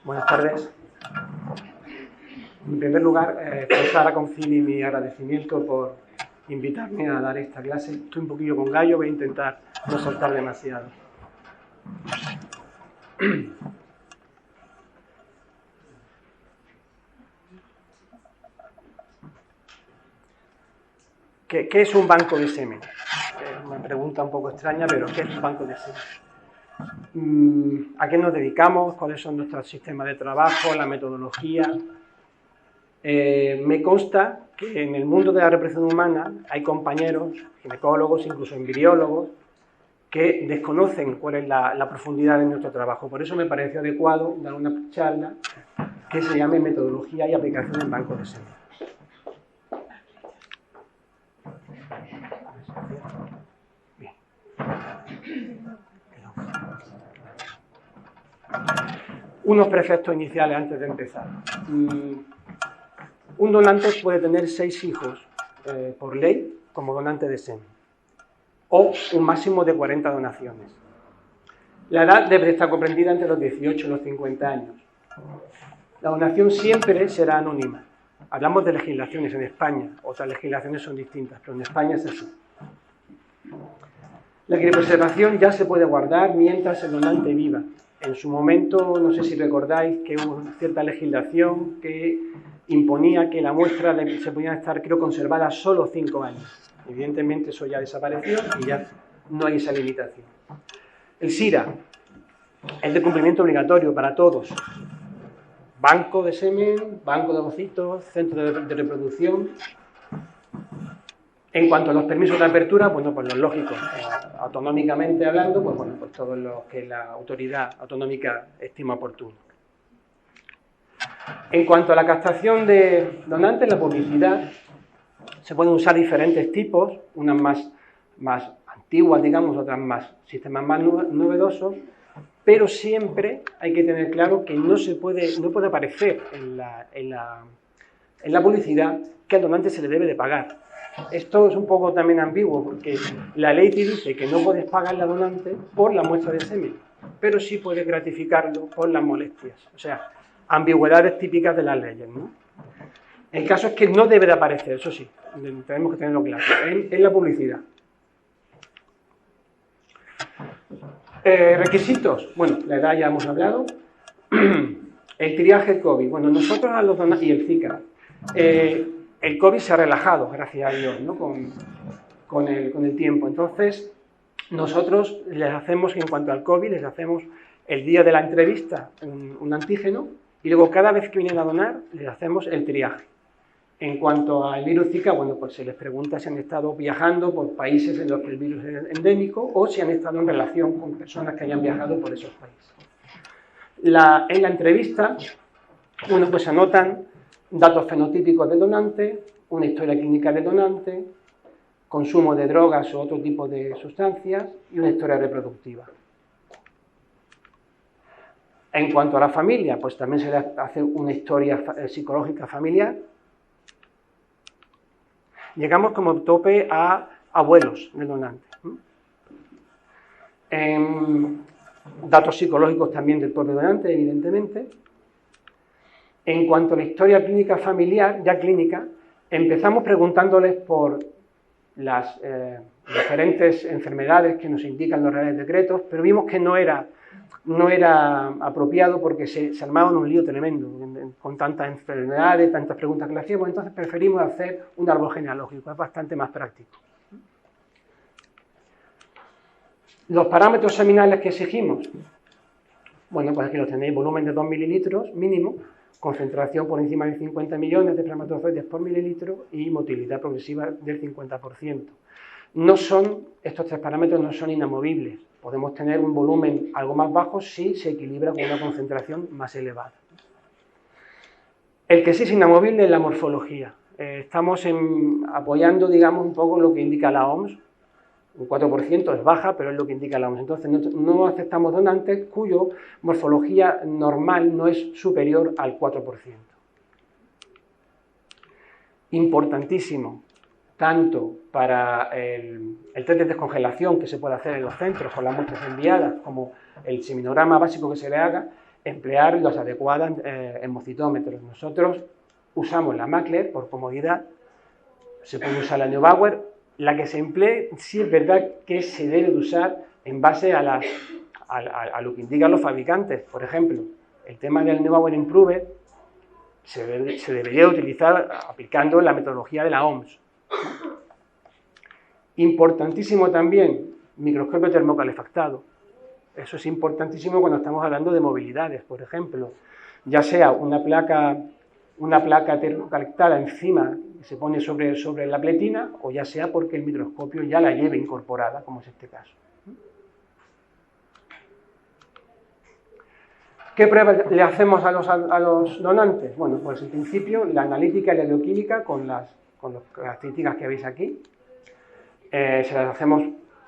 Buenas tardes. En primer lugar, expresar a Concili mi agradecimiento por invitarme a dar esta clase. Estoy un poquillo con gallo, voy a intentar no soltar demasiado. ¿Qué es un banco de semen? Es una pregunta un poco extraña, pero ¿qué es un banco de semen? ¿A qué nos dedicamos? ¿Cuáles son nuestros sistemas de trabajo? ¿La metodología? Me consta que en el mundo de la reproducción humana hay compañeros, ginecólogos, incluso embriólogos, que desconocen cuál es la profundidad de nuestro trabajo. Por eso me pareció adecuado dar una charla que se llame Metodología y aplicación en bancos de semen. Bien. Unos preceptos iniciales antes de empezar. Un donante puede tener 6 hijos por ley como donante de semen, o un máximo de 40 donaciones. La edad debe estar comprendida entre los 18 y los 50 años. La donación siempre será anónima. Hablamos de legislaciones en España, otras legislaciones son distintas, pero en España es así. La criopreservación ya se puede guardar mientras el donante viva. En su momento, no sé si recordáis que hubo cierta legislación que imponía que la muestra se podía estar, creo, conservada solo 5 años. Evidentemente eso ya desapareció y ya no hay esa limitación. El SIRA es de cumplimiento obligatorio para todos. Banco de semen, banco de ovocitos, centro de reproducción. En cuanto a los permisos de apertura, bueno, pues lo lógico, autonómicamente hablando, pues bueno, pues todo lo que la autoridad autonómica estima oportuno. En cuanto a la captación de donantes, la publicidad, se pueden usar diferentes tipos, unas más antiguas, digamos, otras sistemas más novedosos, pero siempre hay que tener claro que no puede aparecer en la publicidad que al donante se le debe de pagar. Esto es un poco también ambiguo, porque la ley te dice que no puedes pagarle al donante por la muestra de semen, pero sí puedes gratificarlo por las molestias. O sea, ambigüedades típicas de las leyes, ¿no? El caso es que no debe de aparecer, eso sí, tenemos que tenerlo claro, en la publicidad. Requisitos, bueno, la edad ya hemos hablado. El triaje COVID, bueno, nosotros a los donantes, y el Zika, el COVID se ha relajado, gracias a Dios, ¿no? con el tiempo. Entonces, nosotros les hacemos, en cuanto al COVID, les hacemos el día de la entrevista un antígeno, y luego cada vez que vienen a donar, les hacemos el triaje. En cuanto al virus Zika, bueno, pues se les pregunta si han estado viajando por países en los que el virus es endémico o si han estado en relación con personas que hayan viajado por esos países. En la entrevista, bueno, pues se anotan datos fenotípicos del donante, una historia clínica del donante, consumo de drogas o otro tipo de sustancias y una historia reproductiva. En cuanto a la familia, pues también se le hace una historia psicológica familiar. Llegamos como tope a abuelos del donante. Datos psicológicos también del propio donante, evidentemente. En cuanto a la historia clínica familiar, ya clínica, empezamos preguntándoles por las diferentes enfermedades que nos indican los reales decretos, pero vimos que no era apropiado porque se armaba un lío tremendo con tantas enfermedades, tantas preguntas que le hacíamos. Entonces preferimos hacer un árbol genealógico, es bastante más práctico. Los parámetros seminales que exigimos, bueno, pues aquí los tenéis: volumen de 2 mililitros mínimo, concentración por encima de 50 millones de espermatozoides por mililitro y motilidad progresiva del 50%. Estos 3 parámetros no son inamovibles. Podemos tener un volumen algo más bajo si se equilibra con una concentración más elevada. El que sí es inamovible es la morfología. Estamos apoyando, digamos, un poco lo que indica la OMS. Un 4% es baja, pero es lo que indica la OMS. Entonces, no aceptamos donantes cuya morfología normal no es superior al 4%. Importantísimo, tanto para el test de descongelación que se puede hacer en los centros con las muestras enviadas, como el seminograma básico que se le haga, emplear los adecuados hemocitómetros. Nosotros usamos la Mackler por comodidad, se puede usar la Neubauer. La que se emplee, sí es verdad que se debe de usar en base a lo que indican los fabricantes. Por ejemplo, el tema del Neubauer Improver se debería utilizar aplicando la metodología de la OMS. Importantísimo también, microscopio termocalefactado. Eso es importantísimo cuando estamos hablando de movilidades, por ejemplo. Ya sea una placa termocalefactada encima que se pone sobre la pletina, o ya sea porque el microscopio ya la lleve incorporada, como es este caso. ¿Qué pruebas le hacemos a los donantes? Bueno, pues en principio la analítica y la bioquímica con las características que veis aquí. Se las hacemos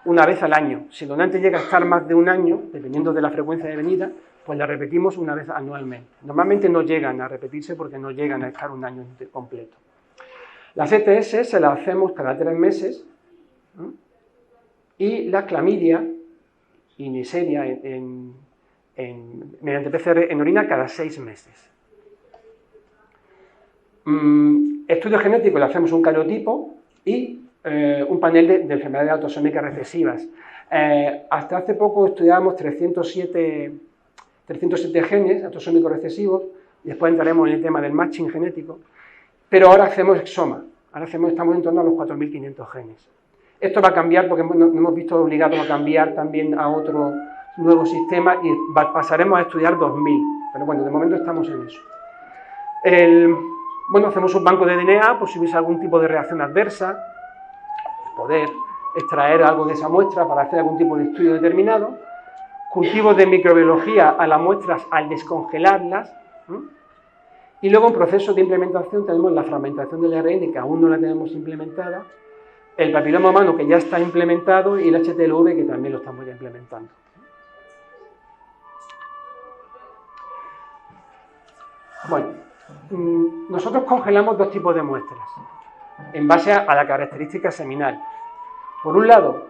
una vez al año. Si el donante llega a estar más de un año, dependiendo de la frecuencia de venida, pues la repetimos una vez anualmente. Normalmente no llegan a repetirse porque no llegan a estar un año completo. Las ETS se las hacemos cada 3 meses, ¿no? Y la clamidia y Neisseria mediante PCR en orina cada 6 meses. Estudio genético, le hacemos un cariotipo y un panel de enfermedades autosómicas recesivas. Hasta hace poco estudiábamos 307 genes autosómicos recesivos, y después entraremos en el tema del matching genético, pero ahora hacemos exoma, estamos en torno a los 4.500 genes. Esto va a cambiar porque nos hemos visto obligados a cambiar también a otro nuevo sistema y pasaremos a estudiar 2.000, pero bueno, de momento estamos en eso. Bueno, hacemos un banco de DNA por si hubiese algún tipo de reacción adversa, poder extraer algo de esa muestra para hacer algún tipo de estudio determinado. Cultivos de microbiología a las muestras al descongelarlas, ¿no? Y luego en proceso de implementación tenemos la fragmentación del ARN, que aún no la tenemos implementada, el papiloma humano, que ya está implementado, y el HTLV, que también lo estamos ya implementando. Bueno, nosotros congelamos 2 tipos de muestras en base a la característica seminal. Por un lado,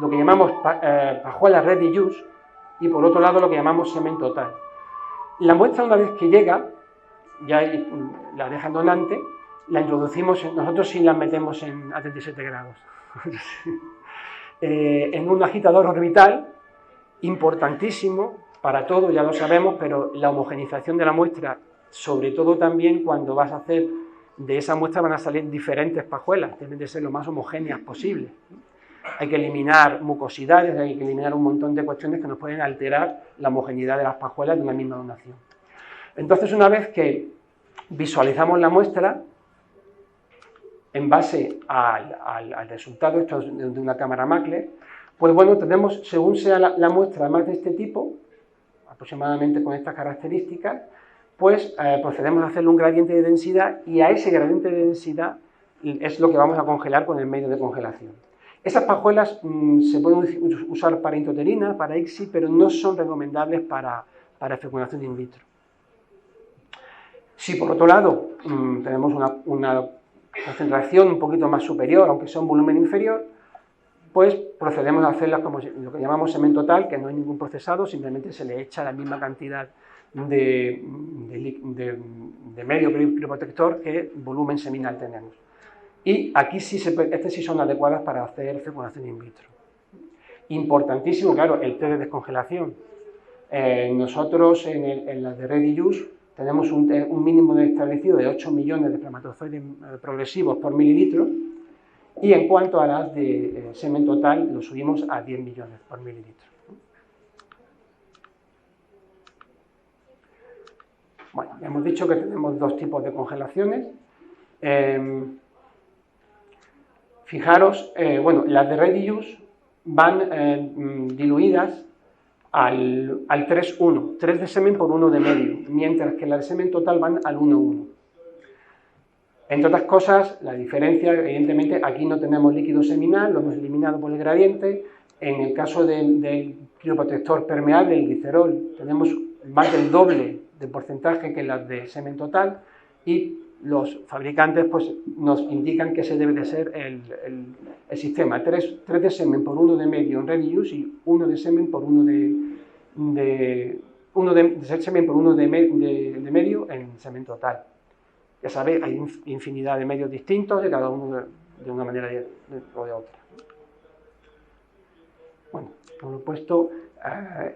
lo que llamamos pajuela ready use, y por otro lado lo que llamamos semen total. La muestra, una vez que llega, ya la deja el donante, la introducimos, nosotros sí la metemos a 37 grados, en un agitador orbital, importantísimo para todo, ya lo sabemos, pero la homogenización de la muestra, sobre todo también cuando vas a hacer, de esa muestra van a salir diferentes pajuelas, deben de ser lo más homogéneas posible. Hay que eliminar mucosidades, hay que eliminar un montón de cuestiones que nos pueden alterar la homogeneidad de las pajuelas de una misma donación. Entonces, una vez que visualizamos la muestra, en base al resultado esto de una cámara Mackler, pues bueno, tenemos, según sea la muestra más de este tipo, aproximadamente con estas características, pues procedemos a hacerle un gradiente de densidad, y a ese gradiente de densidad es lo que vamos a congelar con el medio de congelación. Esas pajuelas se pueden usar para intrauterina, para ICSI, pero no son recomendables para fecundación in vitro. Si por otro lado tenemos una concentración un poquito más superior, aunque sea un volumen inferior, pues procedemos a hacerlas como lo que llamamos semen total, que no hay ningún procesado, simplemente se le echa la misma cantidad de medio crioprotector que volumen seminal tenemos. Y aquí sí estas sí son adecuadas para hacer fecundación in vitro. Importantísimo, claro, el test de descongelación. Nosotros en las de Ready Use tenemos un mínimo establecido de 8 millones de espermatozoides progresivos por mililitro, y en cuanto a las de semen total lo subimos a 10 millones por mililitro. Bueno, ya hemos dicho que tenemos 2 tipos de congelaciones. Fijaros, bueno, las de Ready Use van diluidas al 3:1, 3 de semen por 1 de medio, mientras que las de semen total van al 1:1. Entre otras cosas, la diferencia, evidentemente, aquí no tenemos líquido seminal, lo hemos eliminado por el gradiente. En el caso del crioprotector permeable, el glicerol, tenemos más del doble de porcentaje que las de semen total, y los fabricantes pues, nos indican que ese debe de ser el sistema. 3 de semen por 1 de medio en Ready Use y 1 de semen por 1 de uno de semen por uno de medio en semen total. Ya sabéis, hay infinidad de medios distintos, de cada uno de una manera o de otra. Bueno, como lo he puesto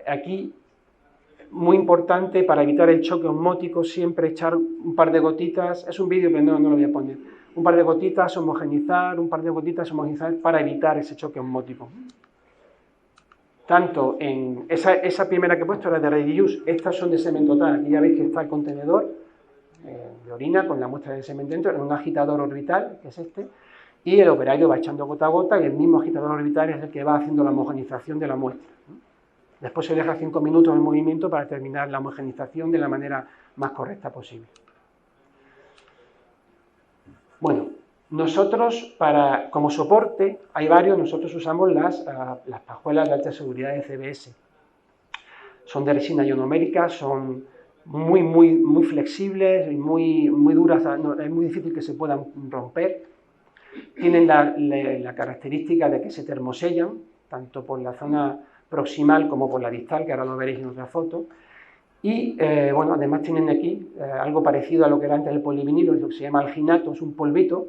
aquí, muy importante para evitar el choque osmótico, siempre echar un par de gotitas, es un vídeo pero no lo voy a poner, un par de gotitas, homogenizar, para evitar ese choque osmótico. Tanto en esa primera que he puesto era de ready use, estas son de semen total, aquí ya veis que está el contenedor de orina con la muestra de semen dentro, en un agitador orbital, que es este, y el operario va echando gota a gota y el mismo agitador orbital es el que va haciendo la homogenización de la muestra. Después se deja 5 minutos en movimiento para terminar la homogenización de la manera más correcta posible. Bueno, nosotros, como soporte, hay varios, nosotros usamos las pajuelas de alta seguridad de CBS. Son de resina ionomérica, son muy flexibles y muy duras, es muy difícil que se puedan romper. Tienen la característica de que se termosellan, tanto por la zona proximal como por la distal, que ahora lo veréis en otra foto. Y bueno, además tienen aquí algo parecido a lo que era antes el polivinilo, lo que se llama alginato, es un polvito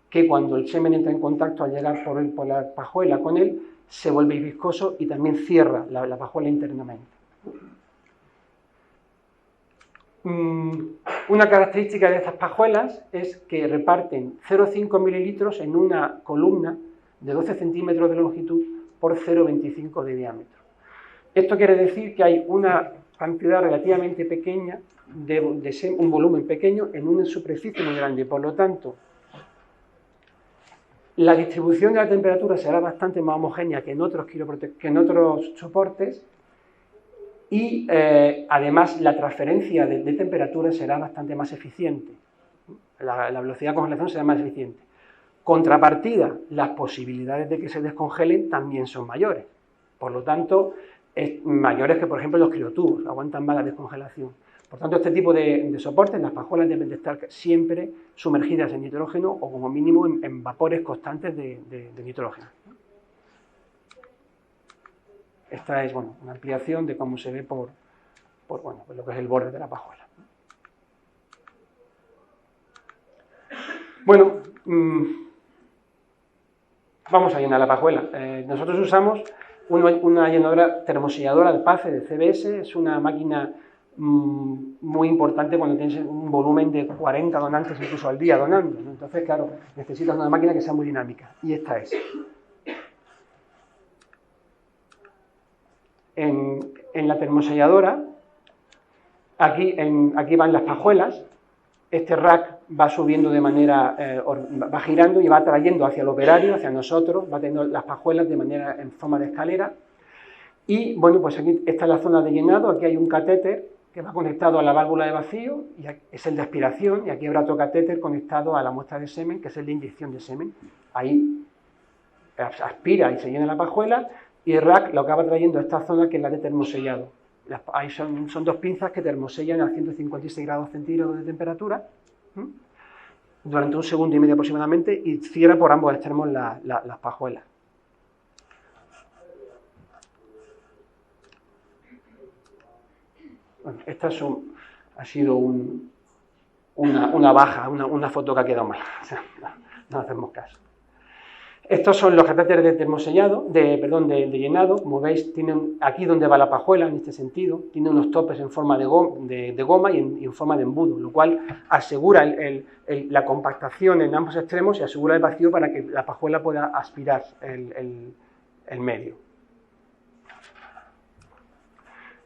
que cuando el semen entra en contacto al llegar por la pajuela con él, se vuelve viscoso y también cierra la pajuela internamente. Una característica de estas pajuelas es que reparten 0,5 mililitros en una columna de 12 centímetros de longitud por 0,25 de diámetro. Esto quiere decir que hay una cantidad relativamente pequeña, un volumen pequeño en una superficie muy grande. Por lo tanto, la distribución de la temperatura será bastante más homogénea que en otros soportes y además la transferencia de temperatura será bastante más eficiente. La velocidad de congelación será más eficiente. Contrapartida, las posibilidades de que se descongelen también son mayores. Por lo tanto, mayores que, por ejemplo, los criotubos, aguantan más la descongelación. Por tanto, este tipo de soportes, las pajuelas deben de estar siempre sumergidas en nitrógeno o como mínimo en vapores constantes de nitrógeno. Esta es una ampliación de cómo se ve por lo que es el borde de la pajuela. Bueno, vamos a llenar la pajuela. Nosotros usamos una llenadora termoselladora de PACE de CBS, es una máquina muy importante cuando tienes un volumen de 40 donantes incluso al día donando, ¿no? Entonces, claro, necesitas una máquina que sea muy dinámica, y esta es. En la termoselladora, aquí van las pajuelas, este rack va subiendo de manera, va girando y va atrayendo hacia el operario, hacia nosotros, va teniendo las pajuelas en forma de escalera, y bueno, pues aquí esta es la zona de llenado, aquí hay un catéter que va conectado a la válvula de vacío, y es el de aspiración, y aquí habrá otro catéter conectado a la muestra de semen, que es el de inyección de semen. Ahí aspira y se llena la pajuela, y el rack lo acaba trayendo a esta zona que es la de termosellado. Ahí son dos pinzas que termosellan a 156 grados centígrados de temperatura durante 1,5 segundos aproximadamente, y cierra por ambos extremos las pajuelas. Bueno, esta ha sido una baja, una foto que ha quedado mal. O sea, no hacemos caso. Estos son los catéteres de termosellado, de llenado. Como veis, tienen aquí donde va la pajuela, en este sentido, tiene unos topes en forma de goma y en forma de embudo, lo cual asegura la compactación en ambos extremos y asegura el vacío para que la pajuela pueda aspirar el medio.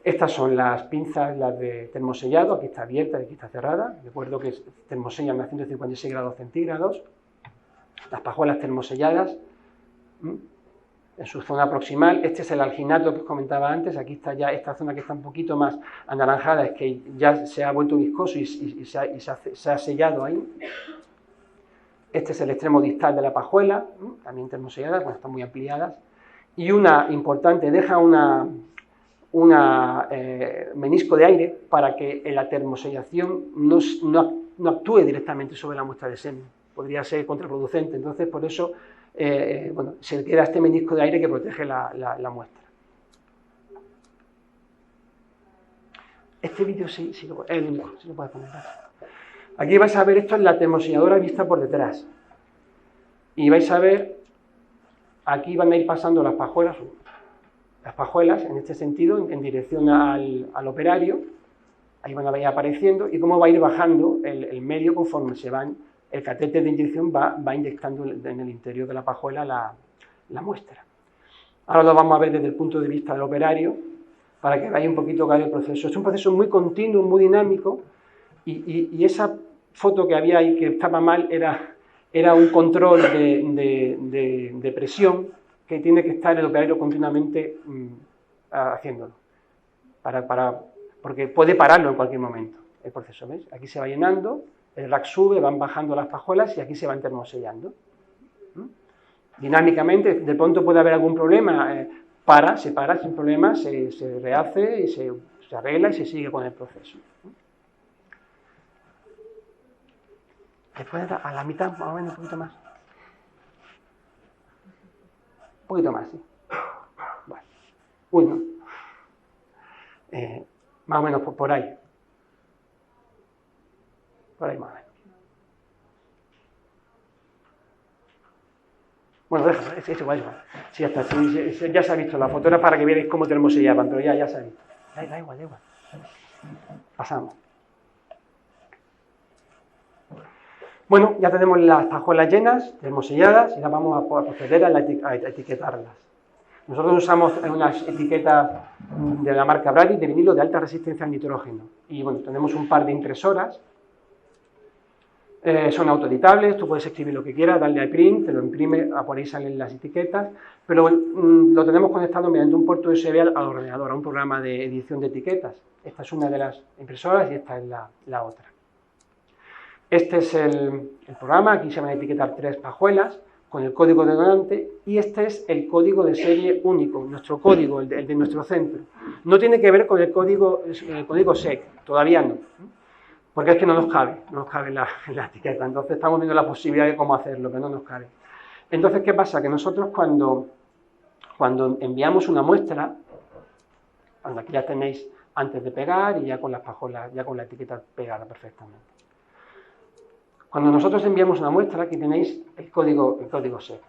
Estas son las pinzas, las de termosellado, aquí está abierta y aquí está cerrada. Recuerdo que termosellan a 156 grados centígrados. Las pajuelas termoselladas en su zona proximal. Este es el alginato que os comentaba antes. Aquí está ya esta zona que está un poquito más anaranjada, es que ya se ha vuelto viscoso y se ha sellado ahí. Este es el extremo distal de la pajuela, también termoselladas, bueno, están muy ampliadas. Y una importante, deja una menisco de aire para que la termosellación no actúe directamente sobre la muestra de semen. Podría ser contraproducente, entonces por eso se queda este menisco de aire que protege la muestra. Este vídeo sí, es el único, sí lo puedes poner. Aquí vais a ver, esto es la termoselladora vista por detrás. Y vais a ver, aquí van a ir pasando las pajuelas en este sentido, en dirección al operario. Ahí van a ir apareciendo y cómo va a ir bajando el medio conforme se van, el catéter de inyección va inyectando en el interior de la pajuela la muestra. Ahora lo vamos a ver desde el punto de vista del operario, para que veáis un poquito cuál es el proceso. Es un proceso muy continuo, muy dinámico, y esa foto que había ahí que estaba mal era un control de presión que tiene que estar el operario continuamente haciéndolo, porque puede pararlo en cualquier momento el proceso. ¿Veis? Aquí se va llenando, el rack sube, van bajando las pajuelas y aquí se van termosellando. Dinámicamente, de pronto puede haber algún problema, se para sin problema, se rehace y se arregla y se sigue con el proceso. Después a la mitad, más o menos, un poquito más. Un poquito más, sí. Bueno. Uy, no. Más o menos por ahí. Por ahí más o menos. Bueno, déjalo, es igual. Sí, ya está. Sí, ya se ha visto la foto, era para que veáis cómo termosellaban, pero ya se ha visto. Da igual. Pasamos. Bueno, ya tenemos las pajuelas llenas, termoselladas, y ahora vamos a proceder a etiquetarlas. Nosotros usamos unas etiquetas de la marca Brady de vinilo de alta resistencia al nitrógeno. Y bueno, tenemos un par de impresoras. Son autoeditables, tú puedes escribir lo que quieras, darle a print, te lo imprime, por ahí salen las etiquetas, pero lo tenemos conectado mediante un puerto USB al ordenador, a un programa de edición de etiquetas. Esta es una de las impresoras y esta es la otra. Este es el programa, aquí se van a etiquetar 3 pajuelas con el código de donante y este es el código de serie único, nuestro código, el de nuestro centro. No tiene que ver con el código SEC, todavía no, porque es que no nos cabe en la etiqueta, entonces estamos viendo la posibilidad de cómo hacerlo, pero no nos cabe. Entonces, ¿qué pasa? Que nosotros cuando enviamos una muestra, cuando aquí ya tenéis antes de pegar y ya con las pajuelas, ya con la etiqueta pegada perfectamente. Cuando nosotros enviamos una muestra, aquí tenéis el código SEC.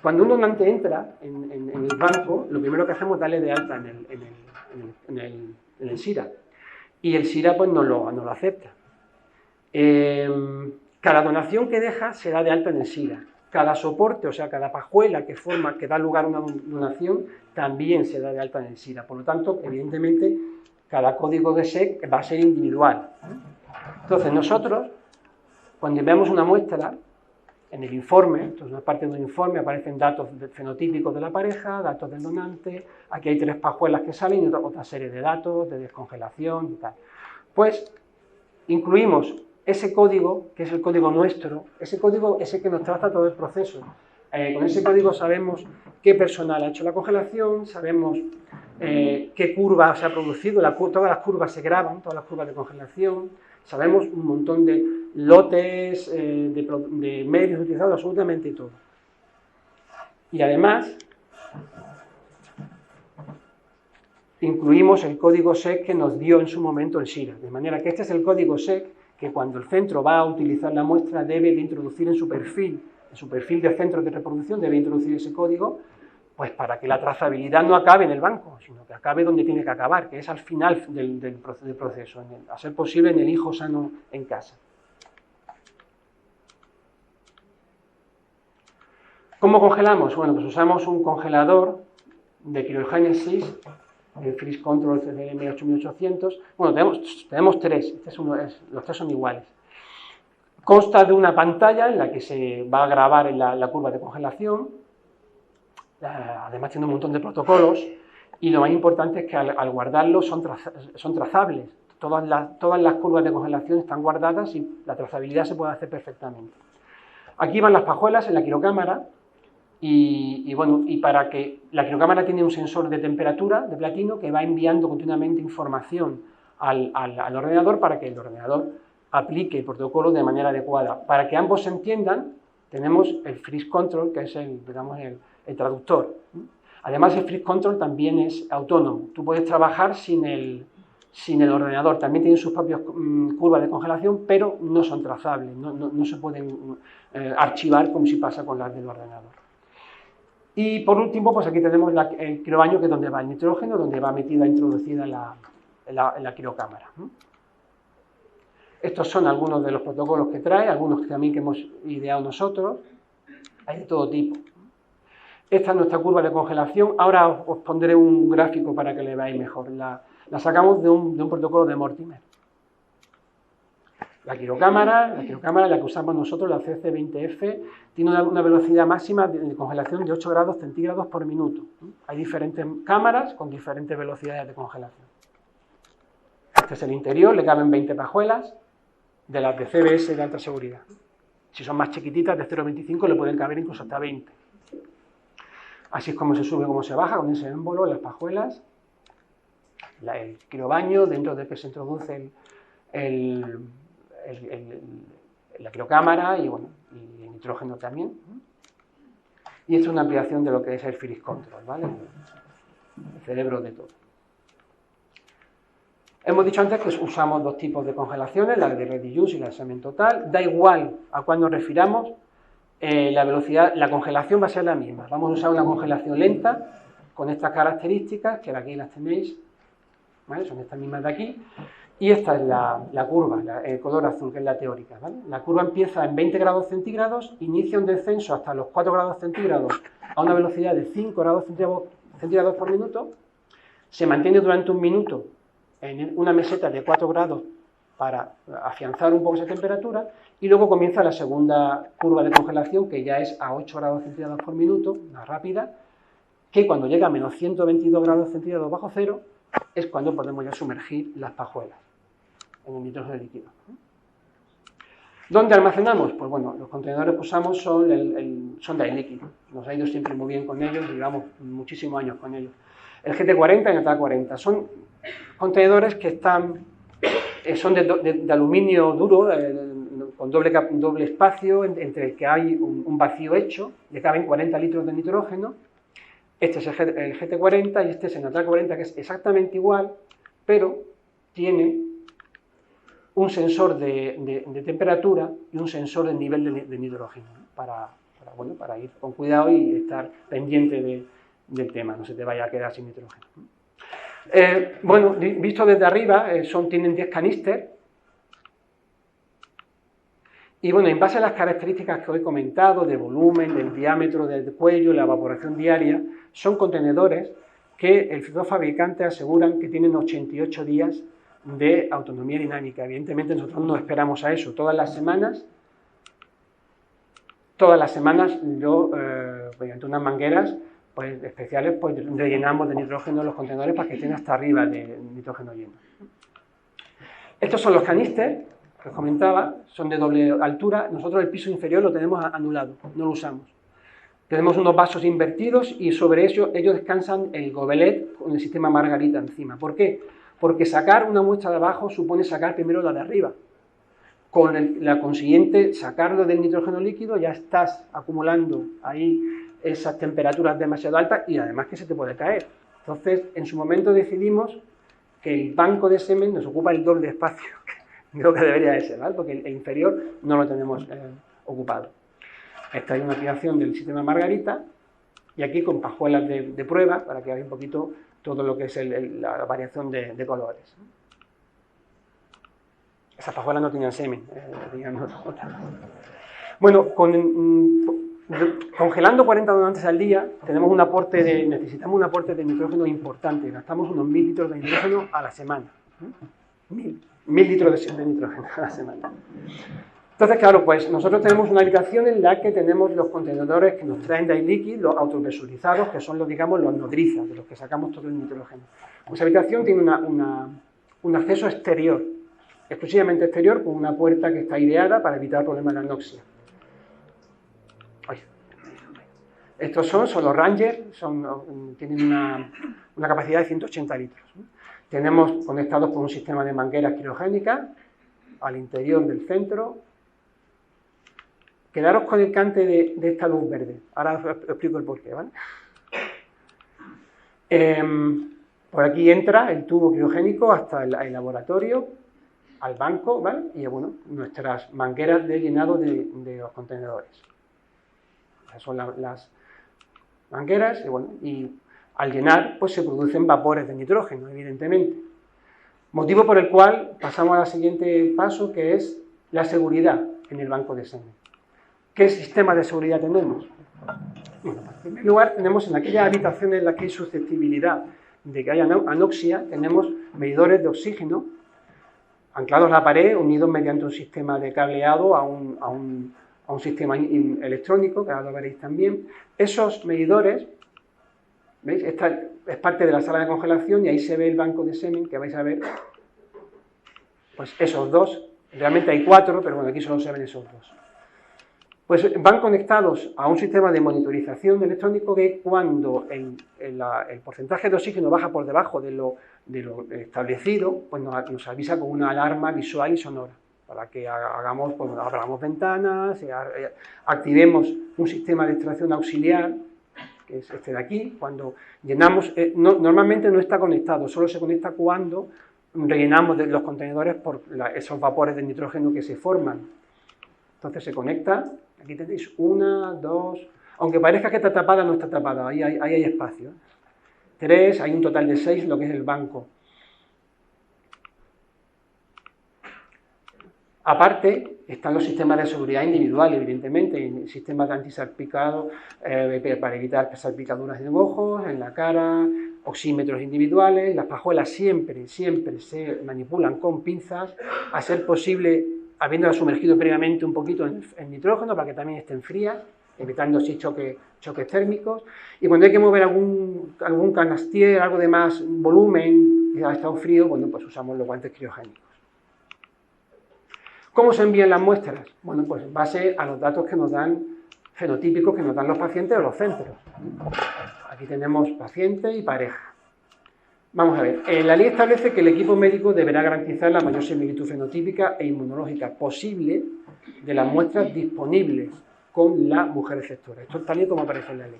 Cuando un donante entra en el banco, lo primero que hacemos es darle de alta en el SIRA. Y el SIRA pues no lo acepta. Cada donación que deja se da de alta en el SIRA. Cada soporte, o sea, cada pajuela que da lugar a una donación, también se da de alta en el SIRA. Por lo tanto, evidentemente, cada código de SEC va a ser individual. Entonces, nosotros, cuando enviamos una muestra, en el informe, entonces en una parte del informe aparecen datos fenotípicos de la pareja, datos del donante, aquí hay 3 pajuelas que salen y otra serie de datos, de descongelación y tal. Pues incluimos ese código, que es el código nuestro, ese código es el que nos traza todo el proceso. Con ese código sabemos qué personal ha hecho la congelación, sabemos qué curva se ha producido, todas las curvas se graban, todas las curvas de congelación, sabemos un montón de lotes, de medios utilizados, absolutamente todo. Y además, incluimos el código SEC que nos dio en su momento el SIRA, de manera que este es el código SEC que cuando el centro va a utilizar la muestra debe de introducir en su perfil de centros de reproducción, debe introducir ese código, pues para que la trazabilidad no acabe en el banco, sino que acabe donde tiene que acabar, que es al final del proceso, a ser posible en el hijo sano en casa. ¿Cómo congelamos? Bueno, pues usamos un congelador de criogénesis, el Freeze Control CDM 8800. Bueno, tenemos 3, los 3 son iguales. Consta de una pantalla en la que se va a grabar la curva de congelación, además tiene un montón de protocolos, y lo más importante es que al guardarlos son trazables. Todas las curvas de congelación están guardadas y la trazabilidad se puede hacer perfectamente. Aquí van las pajuelas en la quirocámara, y para que la quirocámara tiene un sensor de temperatura de platino que va enviando continuamente información al ordenador para que el ordenador aplique el protocolo de manera adecuada. Para que ambos se entiendan, tenemos el Freeze Control, que es el traductor. Además, el Freeze Control también es autónomo. Tú puedes trabajar sin el sin el ordenador. También tienen sus propias curvas de congelación, pero no son trazables, no se pueden archivar como si pasa con las del ordenador. Y por último, pues aquí tenemos el cribaño, que es donde va el nitrógeno, donde va introducida la cribocámara. Estos son algunos de los protocolos que trae, algunos también que hemos ideado nosotros. Hay de todo tipo. Esta es nuestra curva de congelación. Ahora os pondré un gráfico para que le veáis mejor. La sacamos de un protocolo de Mortimer. La cribocámara, la que usamos nosotros, la CC20F, tiene una velocidad máxima de congelación de 8 grados centígrados por minuto. Hay diferentes cámaras con diferentes velocidades de congelación. Este es el interior, le caben 20 pajuelas de las de CBS de alta seguridad. Si son más chiquititas, de 0,25, le pueden caber incluso hasta 20. Así es como se sube, como se baja, con ese émbolo, las pajuelas. El cribaño, dentro del que se introduce la cribocámara y, bueno, y el nitrógeno también. Y esto es una ampliación de lo que es el Philips Control, ¿vale? El cerebro de todo. Hemos dicho antes que usamos dos tipos de congelaciones, la de reduce y la de examen total. Da igual a cuál nos refiramos, la velocidad, la congelación va a ser la misma. Vamos a usar una congelación lenta con estas características, que aquí las tenéis, ¿vale? Son estas mismas de aquí. Y esta es la curva, el color azul, que es la teórica, ¿vale? La curva empieza en 20 grados centígrados, inicia un descenso hasta los 4 grados centígrados a una velocidad de 5 grados centígrados por minuto, se mantiene durante un minuto en una meseta de 4 grados para afianzar un poco esa temperatura, y luego comienza la segunda curva de congelación, que ya es a 8 grados centígrados por minuto, más rápida, que cuando llega a menos 122 grados centígrados bajo cero, es cuando podemos ya sumergir las pajuelas en el nitrógeno líquido. ¿Dónde almacenamos? Pues bueno, los contenedores que usamos son de aire líquido. Nos ha ido siempre muy bien con ellos, llevamos muchísimos años con ellos. El GT40 y el TA40 son contenedores que son de aluminio duro, con doble espacio, entre el que hay un vacío hecho, le caben 40 litros de nitrógeno. Este es el GT40 y este es el TA40, que es exactamente igual, pero tiene un sensor de temperatura y un sensor de nivel de nitrógeno, ¿no? para ir con cuidado y estar pendiente del tema, no se te vaya a quedar sin nitrógeno. Bueno, visto desde arriba, tienen 10 caníster. Y bueno, en base a las características que os he comentado, de volumen, del diámetro del cuello, la evaporación diaria, son contenedores que los fabricantes aseguran que tienen 88 días de autonomía dinámica. Evidentemente nosotros no esperamos a eso. Todas las semanas yo, mediante unas mangueras especiales, rellenamos de nitrógeno los contenedores para que estén hasta arriba de nitrógeno lleno. Estos son los caníster que os comentaba, son de doble altura. Nosotros el piso inferior lo tenemos anulado, no lo usamos. Tenemos unos vasos invertidos y sobre ellos descansan el gobelet con el sistema Margarita encima. ¿Por qué? Porque sacar una muestra de abajo supone sacar primero la de arriba. Con la consiguiente, sacarlo del nitrógeno líquido, ya estás acumulando ahí esas temperaturas demasiado altas y además que se te puede caer. Entonces, en su momento decidimos que el banco de semen nos ocupa el doble de espacio de lo que debería de ser, ¿vale? Porque el inferior no lo tenemos ocupado. Esta es una aplicación del sistema Margarita y aquí con pajuelas de prueba para que veáis un poquito todo lo que es la variación de colores. Esas pajuelas no tenían semen, Bueno, congelando 40 donantes al día, necesitamos un aporte de nitrógeno importante. Gastamos unos 1000 litros de nitrógeno a la semana. 1000 litros de nitrógeno a la semana. Entonces, claro, pues nosotros tenemos una habitación en la que tenemos los contenedores que nos traen de liquid, los autopresurizados, que son los nodrizas, de los que sacamos todo el nitrógeno. Esa habitación tiene un acceso exterior, exclusivamente exterior, con una puerta que está aireada para evitar problemas de anoxia. Estos son los Ranger, tienen una capacidad de 180 litros. Tenemos conectados con un sistema de mangueras criogénicas al interior del centro. Quedaros con el cante de esta luz verde. Ahora os explico el porqué, ¿vale? Por aquí entra el tubo criogénico hasta el laboratorio, al banco, ¿vale? Y bueno, nuestras mangueras de llenado de los contenedores. Esas son las mangueras, y bueno, y al llenar, pues se producen vapores de nitrógeno, evidentemente. Motivo por el cual pasamos al siguiente paso, que es la seguridad en el banco de semen. ¿Qué sistema de seguridad tenemos? Bueno, en primer lugar, tenemos en aquellas habitaciones en las que hay susceptibilidad de que haya anoxia, tenemos medidores de oxígeno anclados a la pared, unidos mediante un sistema de cableado a un sistema electrónico, que ahora lo veréis también. Esos medidores, ¿veis? Esta es parte de la sala de congelación y ahí se ve el banco de semen, que vais a ver, pues esos dos. Realmente hay 4, pero bueno, aquí solo se ven esos dos. Pues van conectados a un sistema de monitorización electrónico que cuando el porcentaje de oxígeno baja por debajo de lo establecido, pues nos avisa con una alarma visual y sonora, para que hagamos, pues, abramos ventanas, activemos un sistema de extracción auxiliar, que es este de aquí. Cuando llenamos, normalmente no está conectado, solo se conecta cuando rellenamos los contenedores por esos vapores de nitrógeno que se forman. Entonces se conecta. Aquí tenéis 1, 2, aunque parezca que está tapada, no está tapada, ahí hay espacio. 3, hay un total de 6, lo que es el banco. Aparte, están los sistemas de seguridad individual, evidentemente, sistemas de antisalpicado para evitar salpicaduras en ojos, en la cara, oxímetros individuales. Las pajuelas siempre se manipulan con pinzas, a ser posible habiéndolas sumergido previamente un poquito en nitrógeno para que también estén frías, evitando así choques térmicos. Y cuando hay que mover algún canastier, algo de más volumen, que ha estado frío, bueno, pues usamos los guantes criogénicos. ¿Cómo se envían las muestras? Bueno, pues en base a los datos que nos dan, fenotípicos que nos dan los pacientes o los centros. Aquí tenemos paciente y pareja. Vamos a ver, la ley establece que el equipo médico deberá garantizar la mayor similitud fenotípica e inmunológica posible de las muestras disponibles con la mujer receptora. Esto es tal y como aparece en la ley.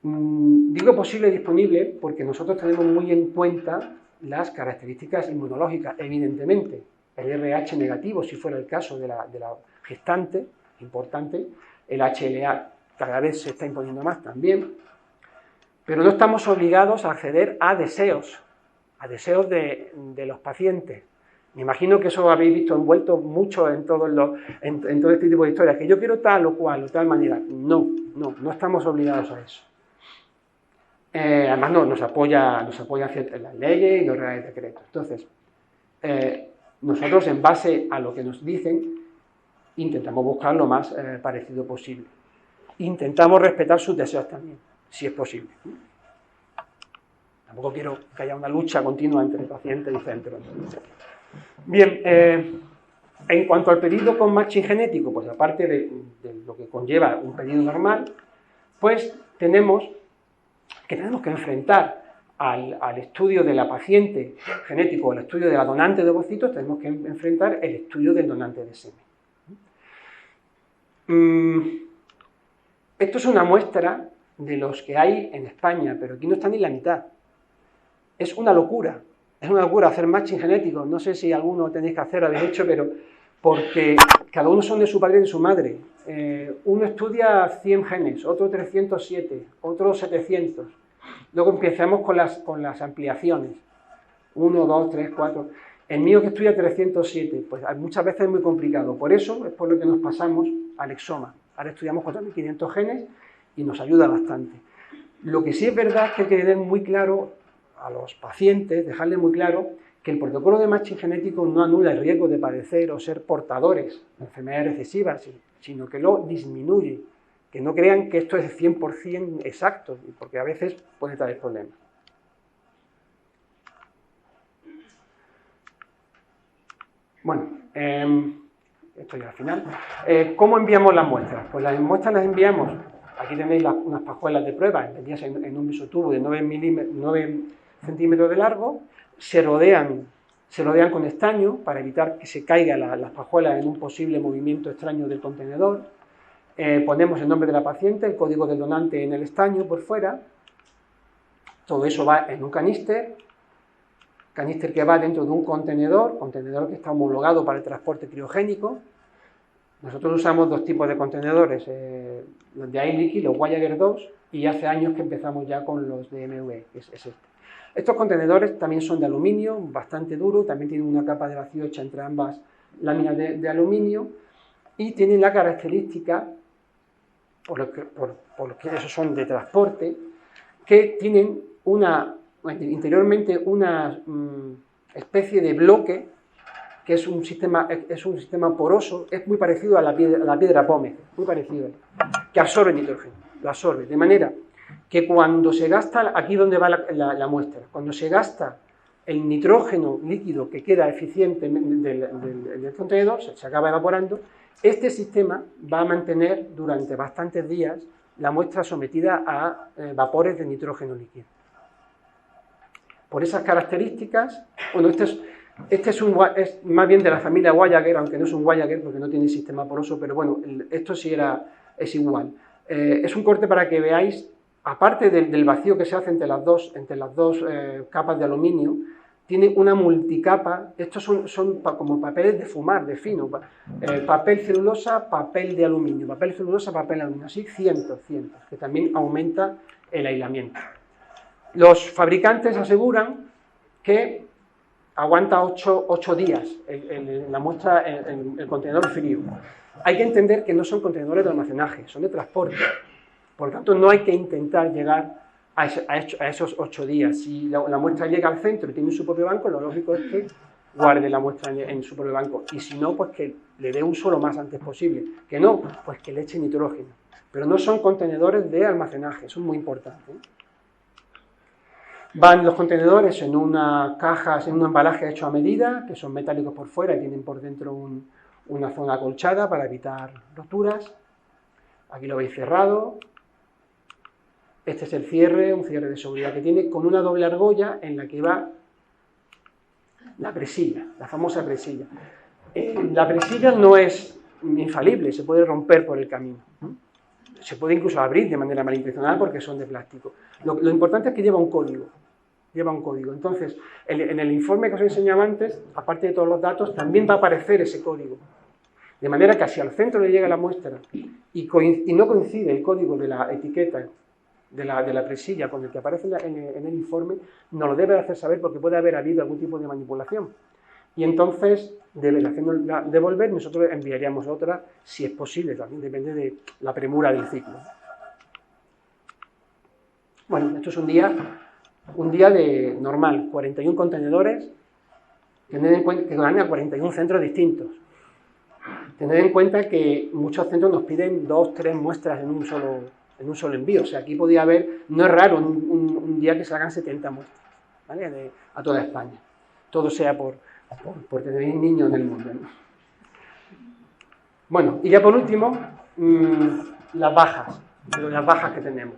Digo posible y disponible porque nosotros tenemos muy en cuenta las características inmunológicas, evidentemente. El RH negativo, si fuera el caso de la gestante, importante, el HLA cada vez se está imponiendo más también, pero no estamos obligados a acceder a deseos de los pacientes. Me imagino que eso lo habéis visto envuelto mucho en todo este tipo de historias, que yo quiero tal o cual, o tal manera. No estamos obligados a eso. Además nos apoya las leyes y los reales decretos. Entonces, nosotros, en base a lo que nos dicen, intentamos buscar lo más parecido posible. Intentamos respetar sus deseos también, si es posible. Tampoco quiero que haya una lucha continua entre paciente y centro. Bien, en cuanto al pedido con matching genético, pues aparte de lo que conlleva un pedido normal, pues tenemos que enfrentar al estudio de la paciente genético, al estudio de la donante de ovocitos, tenemos que enfrentar el estudio del donante de semen. Esto es una muestra de los que hay en España, pero aquí no está ni la mitad. Es una locura hacer matching genético. No sé si alguno tenéis que hacer, habéis hecho, pero porque cada uno son de su padre y de su madre. Uno estudia 100 genes, otro 307, otro 700. Luego empezamos con las ampliaciones. 1, 2, 3, 4. El mío que estudia 307, pues muchas veces es muy complicado. Por eso es por lo que nos pasamos al exoma. Ahora estudiamos 4.500 genes y nos ayuda bastante. Lo que sí es verdad es que hay que tener muy claro a los pacientes, dejarles muy claro que el protocolo de matching genético no anula el riesgo de padecer o ser portadores de enfermedades recesivas, sino que lo disminuye. Que no crean que esto es 100% exacto, porque a veces puede traer problemas. Bueno, esto ya al final. ¿Cómo enviamos las muestras? Pues las muestras las enviamos, aquí tenéis unas pajuelas de prueba, metidas en un mesotubo de 9 centímetros de largo, se rodean con estaño para evitar que se caigan las pajuelas en un posible movimiento extraño del contenedor. Ponemos el nombre de la paciente, el código del donante en el estaño por fuera, Todo eso va en un caníster que va dentro de un contenedor que está homologado para el transporte criogénico. Nosotros usamos dos tipos de contenedores, los de iLiquid, los Voyager 2, y hace años que empezamos ya con los de MV, que es este. Estos contenedores también son de aluminio, bastante duro, también tienen una capa de vacío hecha entre ambas láminas de aluminio, y tienen la característica, por lo que esos son de transporte, que tienen interiormente una especie de bloque que es un sistema poroso, es muy parecido a la piedra pómez, muy parecido, que absorbe nitrógeno, lo absorbe, de manera que cuando se gasta, aquí donde va la muestra, cuando se gasta el nitrógeno líquido que queda eficiente del contenedor, se acaba evaporando, este sistema va a mantener durante bastantes días la muestra sometida a vapores de nitrógeno líquido. Por esas características, bueno, este es más bien de la familia Voyager, aunque no es un Voyager porque no tiene sistema poroso, pero bueno, esto sí es igual. Es un corte para que veáis, aparte del vacío que se hace entre las dos capas de aluminio, tiene una multicapa. Estos son como papeles de fumar, de fino, papel celulosa, papel de aluminio, papel celulosa, papel de aluminio, así cientos, que también aumenta el aislamiento. Los fabricantes aseguran que aguanta 8 días la muestra en el contenedor frío. Hay que entender que no son contenedores de almacenaje, son de transporte. Por lo tanto, no hay que intentar llegar a esos 8 días. Si la muestra llega al centro y tiene su propio banco, lo lógico es que guarde la muestra en su propio banco. Y si no, pues que le dé uso lo más antes posible. Que no, pues que le eche nitrógeno. Pero no son contenedores de almacenaje, eso es muy importante. Van los contenedores en una caja, en un embalaje hecho a medida, que son metálicos por fuera y tienen por dentro una zona acolchada para evitar roturas. Aquí lo veis cerrado. Este es el cierre, un cierre de seguridad que tiene, con una doble argolla en la que va la presilla, la famosa presilla. La presilla no es infalible, se puede romper por el camino. Se puede incluso abrir de manera malintencionada porque son de plástico. Lo importante es que lleva un código. Entonces, en el informe que os enseñaba antes, aparte de todos los datos, también va a aparecer ese código. De manera que si al centro le llega la muestra y no coincide el código de la etiqueta de la presilla con el que aparece en el informe, nos lo debe hacer saber porque puede haber habido algún tipo de manipulación. Y entonces, haciendo devolver, nosotros enviaríamos otra, si es posible, también depende de la premura del ciclo. Bueno, esto es un día de normal, 41 contenedores, tened en cuenta que van a 41 centros distintos. Tened en cuenta que muchos centros nos piden 2 o 3 muestras en un solo envío. O sea, aquí podía haber, no es raro un día que salgan 70 muestras, ¿vale? A toda España. Todo sea por tener niños en el mundo, ¿no? Bueno, y ya por último, las bajas que tenemos.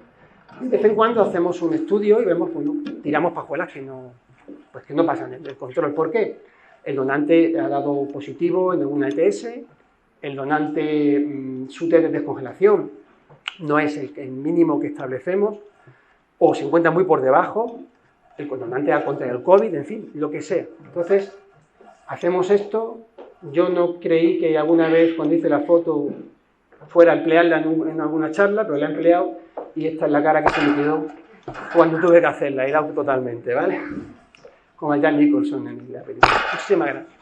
De vez en cuando hacemos un estudio y vemos, bueno, tiramos pajuelas que no pasan el control. ¿Por qué? El donante ha dado positivo en una ETS, el donante, su test de descongelación no es el mínimo que establecemos, o se encuentra muy por debajo, el donante ha contraído el COVID, en fin, lo que sea. Entonces, hacemos esto. Yo no creí que alguna vez, cuando hice la foto, fuera a emplearla en alguna charla, pero la he empleado, y esta es la cara que se me quedó cuando tuve que hacerla, era totalmente, ¿vale? Como el Jack Nicholson en la película. Muchísimas gracias.